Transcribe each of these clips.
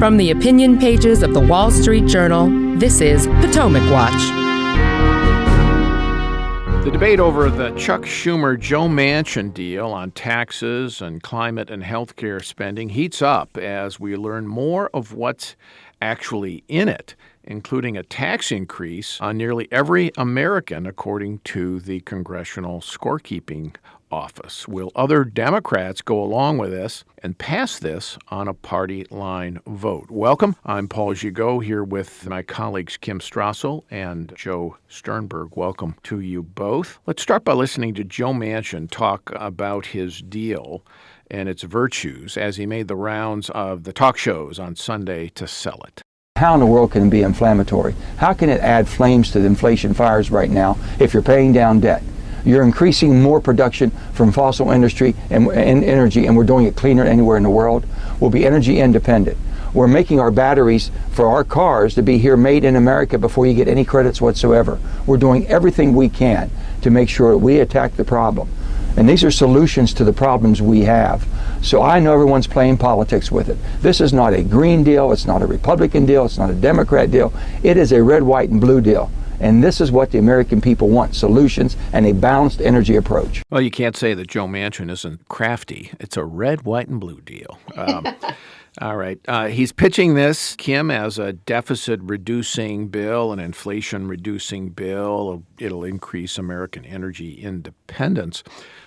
From the opinion pages of the Wall Street Journal, this is Potomac Watch. The debate over the Chuck Schumer-Joe Manchin deal on taxes and climate and healthcare spending heats up as we learn more of what's actually in it, including a tax increase on nearly every American, according to the Congressional scorekeeping office. Will other Democrats go along with this and pass this on a party line vote? Welcome. I'm Paul Gigot here with my colleagues Kim Strassel and Joe Sternberg. Welcome to you both. Let's start by listening to Joe Manchin talk about his deal and its virtues as he made the rounds of the talk shows on Sunday to sell it. How in the world can it be inflammatory? How can it add flames to the inflation fires right now if you're paying down debt? You're increasing more production from fossil industry and energy, and we're doing it cleaner anywhere in the world. We'll be energy independent. We're making our batteries for our cars to be here made in America before you get any credits whatsoever. We're doing everything we can to make sure that we attack the problem. And these are solutions to the problems we have. So I know everyone's playing politics with it. This is not a green deal. It's not a Republican deal. It's not a Democrat deal. It is a red, white, and blue deal. And this is what the American people want, solutions and a balanced energy approach. Well, you can't say that Joe Manchin isn't crafty. It's a red, white, and blue deal. All right. He's pitching this, Kim, as a deficit-reducing bill, an inflation-reducing bill. It'll increase American energy independence.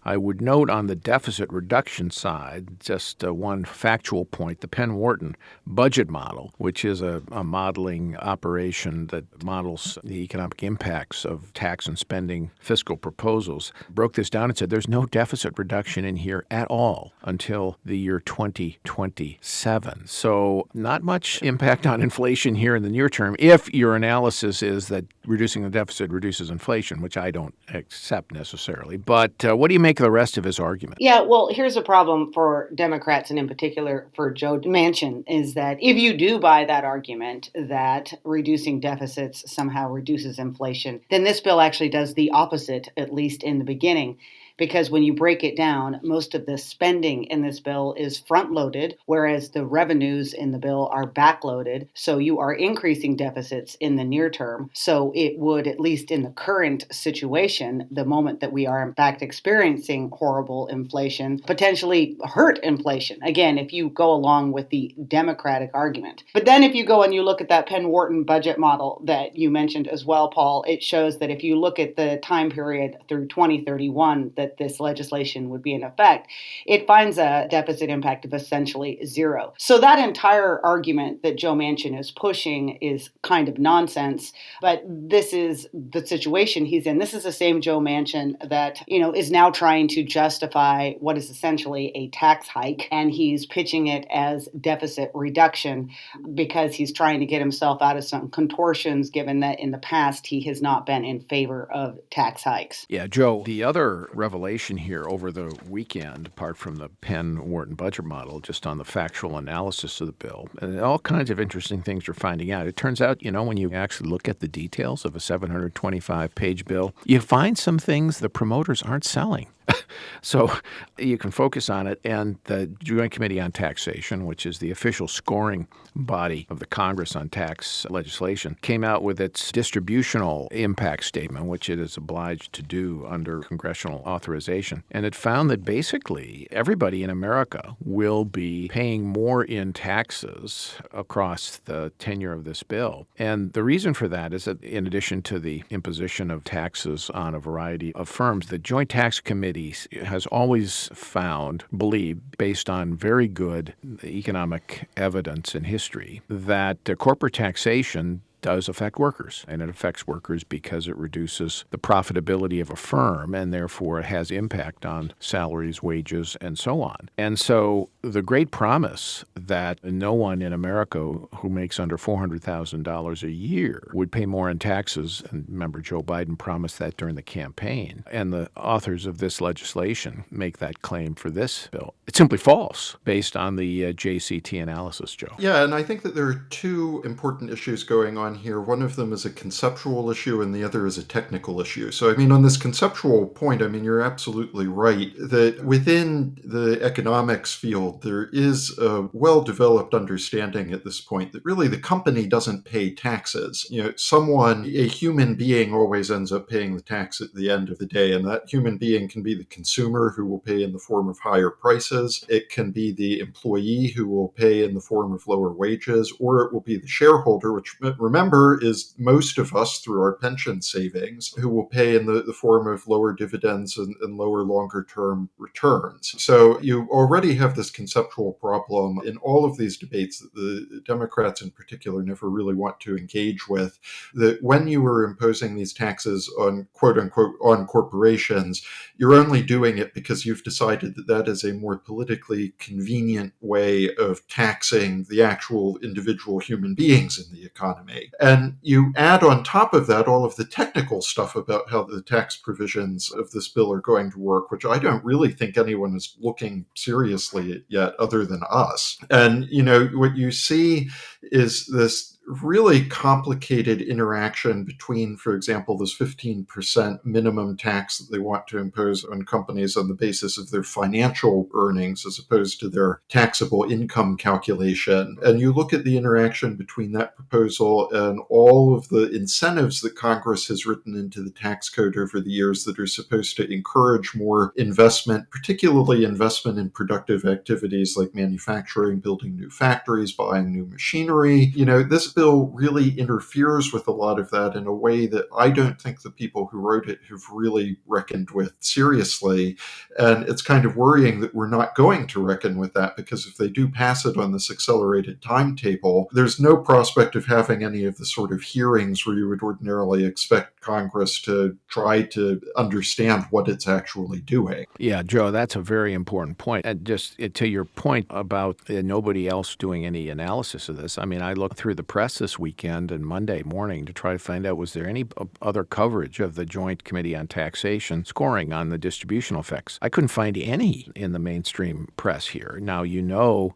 I would note on the deficit reduction side, just one factual point, the Penn-Wharton budget model, which is a modeling operation that models the economic impacts of tax and spending fiscal proposals, broke this down and said there's no deficit reduction in here at all until the year 2027. So not much impact on inflation here in the near term if your analysis is that reducing the deficit reduces inflation, which I don't accept necessarily. But what do you make of the rest of his argument? Yeah, well, here's a problem for Democrats, and in particular for Joe Manchin, is that if you do buy that argument that reducing deficits somehow reduces inflation, then this bill actually does the opposite, at least in the beginning. Because when you break it down, most of the spending in this bill is front-loaded, whereas the revenues in the bill are back-loaded. So you are increasing deficits in the near term. So it would, at least in the current situation, the moment that we are in fact experiencing horrible inflation, potentially hurt inflation. Again, if you go along with the Democratic argument. But then if you go and you look at that Penn-Wharton budget model that you mentioned as well, Paul, it shows that if you look at the time period through 2031 that this legislation would be in effect, it finds a deficit impact of essentially zero. So that entire argument that Joe Manchin is pushing is kind of nonsense, but this is the situation he's in. This is the same Joe Manchin that, is now trying to justify what is essentially a tax hike, and he's pitching it as deficit reduction because he's trying to get himself out of some contortions, given that in the past he has not been in favor of tax hikes. Yeah, Joe, the other revelation here over the weekend, apart from the Penn-Wharton budget model, just on the factual analysis of the bill, and all kinds of interesting things you're finding out. It turns out, when you actually look at the details of a 725-page bill, you find some things the promoters aren't selling. So you can focus on it. And the Joint Committee on Taxation, which is the official scoring body of the Congress on tax legislation, came out with its distributional impact statement, which it is obliged to do under congressional authorization. And it found that basically everybody in America will be paying more in taxes across the tenure of this bill. And the reason for that is that in addition to the imposition of taxes on a variety of firms, the Joint Tax Committee has always believed, based on very good economic evidence and history, that corporate taxation does affect workers. And it affects workers because it reduces the profitability of a firm and therefore it has impact on salaries, wages, and so on. And so the great promise that no one in America who makes under $400,000 a year would pay more in taxes, and remember Joe Biden promised that during the campaign, and the authors of this legislation make that claim for this bill. It's simply false based on the JCT analysis, Joe. Yeah, and I think that there are two important issues going on here. One of them is a conceptual issue and the other is a technical issue. So, on this conceptual point, you're absolutely right that within the economics field, field, there is a well-developed understanding at this point that really the company doesn't pay taxes. A human being always ends up paying the tax at the end of the day, and that human being can be the consumer who will pay in the form of higher prices. It can be the employee who will pay in the form of lower wages, or it will be the shareholder, which, remember, is most of us through our pension savings, who will pay in the form of lower dividends and lower longer-term returns. So you already have this conceptual problem in all of these debates that the Democrats in particular never really want to engage with, that when you are imposing these taxes on quote-unquote on corporations, you're only doing it because you've decided that that is a more politically convenient way of taxing the actual individual human beings in the economy. And you add on top of that all of the technical stuff about how the tax provisions of this bill are going to work, which I don't really think anyone is looking seriously at yet other than us. And, what you see is this really complicated interaction between, for example, this 15% minimum tax that they want to impose on companies on the basis of their financial earnings as opposed to their taxable income calculation. And you look at the interaction between that proposal and all of the incentives that Congress has written into the tax code over the years that are supposed to encourage more investment, particularly investment in productive activities like manufacturing, building new factories, buying new machinery. This bill really interferes with a lot of that in a way that I don't think the people who wrote it have really reckoned with seriously. And it's kind of worrying that we're not going to reckon with that, because if they do pass it on this accelerated timetable, there's no prospect of having any of the sort of hearings where you would ordinarily expect Congress to try to understand what it's actually doing. Yeah, Joe, that's a very important point. And just to your point about nobody else doing any analysis of this, I looked through the press this weekend and Monday morning to try to find out, was there any other coverage of the Joint Committee on Taxation scoring on the distributional effects? I couldn't find any in the mainstream press here. Now,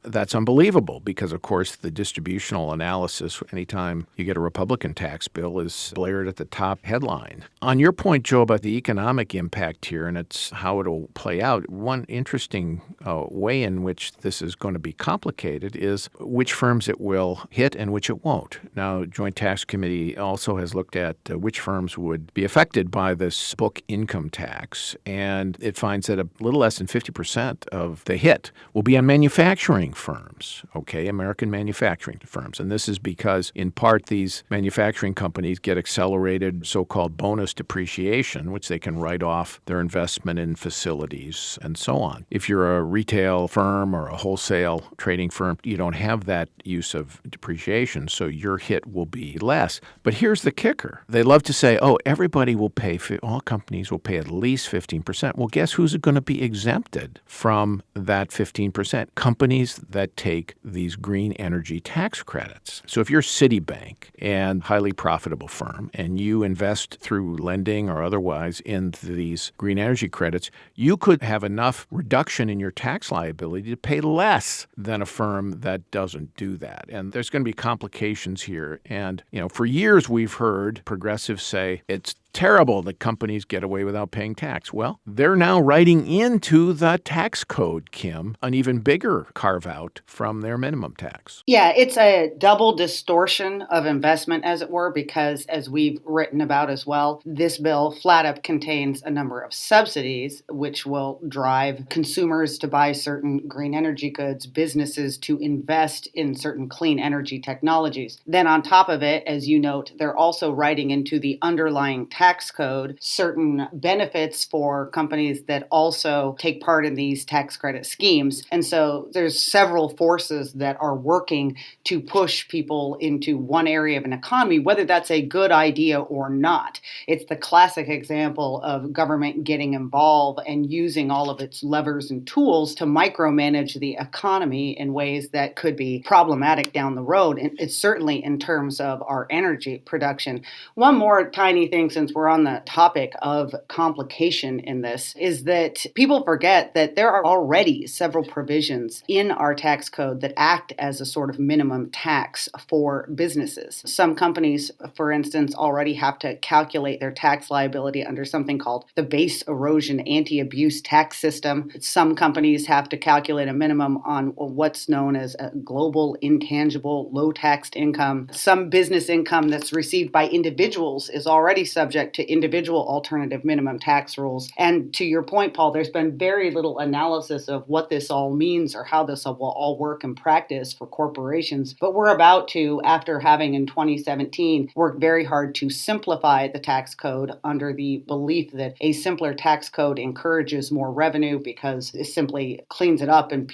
that's unbelievable because, of course, the distributional analysis, anytime you get a Republican tax bill, is blared at the top headline. On your point, Joe, about the economic impact here, and it's how it'll play out, one interesting way in which this is going to be complicated is which firms it will hit and which it won't. Now, Joint Tax Committee also has looked at which firms would be affected by this book income tax, and it finds that a little less than 50% of the hit will be on manufacturing firms, American manufacturing firms. And this is because, in part, these manufacturing companies get accelerated so-called bonus depreciation, which they can write off their investment in facilities and so on. If you're a retail firm or a wholesale trading firm, you don't have that use of depreciation, so your hit will be less. But here's the kicker. They love to say, everybody will pay, all companies will pay at least 15%. Well, guess who's going to be exempted from that 15%? Companies that take these green energy tax credits. So if you're Citibank and highly profitable firm and you invest through lending or otherwise in these green energy credits, you could have enough reduction in your tax liability to pay less than a firm that doesn't do that. And there's going to be complications here. And, for years we've heard progressives say it's terrible that companies get away without paying tax. Well, they're now writing into the tax code, Kim, an even bigger carve-out from their minimum tax. Yeah, it's a double distortion of investment, as it were, because as we've written about as well, this bill flat up contains a number of subsidies which will drive consumers to buy certain green energy goods, businesses to invest in certain clean energy technologies. Then on top of it, as you note, they're also writing into the underlying tax code certain benefits for companies that also take part in these tax credit schemes. And so there's several forces that are working to push people into one area of an economy, whether that's a good idea or not. It's the classic example of government getting involved and using all of its levers and tools to micromanage the economy in ways that could be problematic down the road. And it's certainly in terms of our energy production. One more tiny thing, since since we're on the topic of complication in this, is that people forget that there are already several provisions in our tax code that act as a sort of minimum tax for businesses. Some companies, for instance, already have to calculate their tax liability under something called the Base Erosion Anti-Abuse Tax System. Some companies have to calculate a minimum on what's known as a global intangible low-taxed income. Some business income that's received by individuals is already subject to individual alternative minimum tax rules. And to your point, Paul, there's been very little analysis of what this all means or how this will all work in practice for corporations. But we're about to, after having in 2017 worked very hard to simplify the tax code under the belief that a simpler tax code encourages more revenue because it simply cleans it up and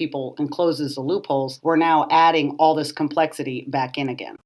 closes the loopholes. We're now adding all this complexity back in again.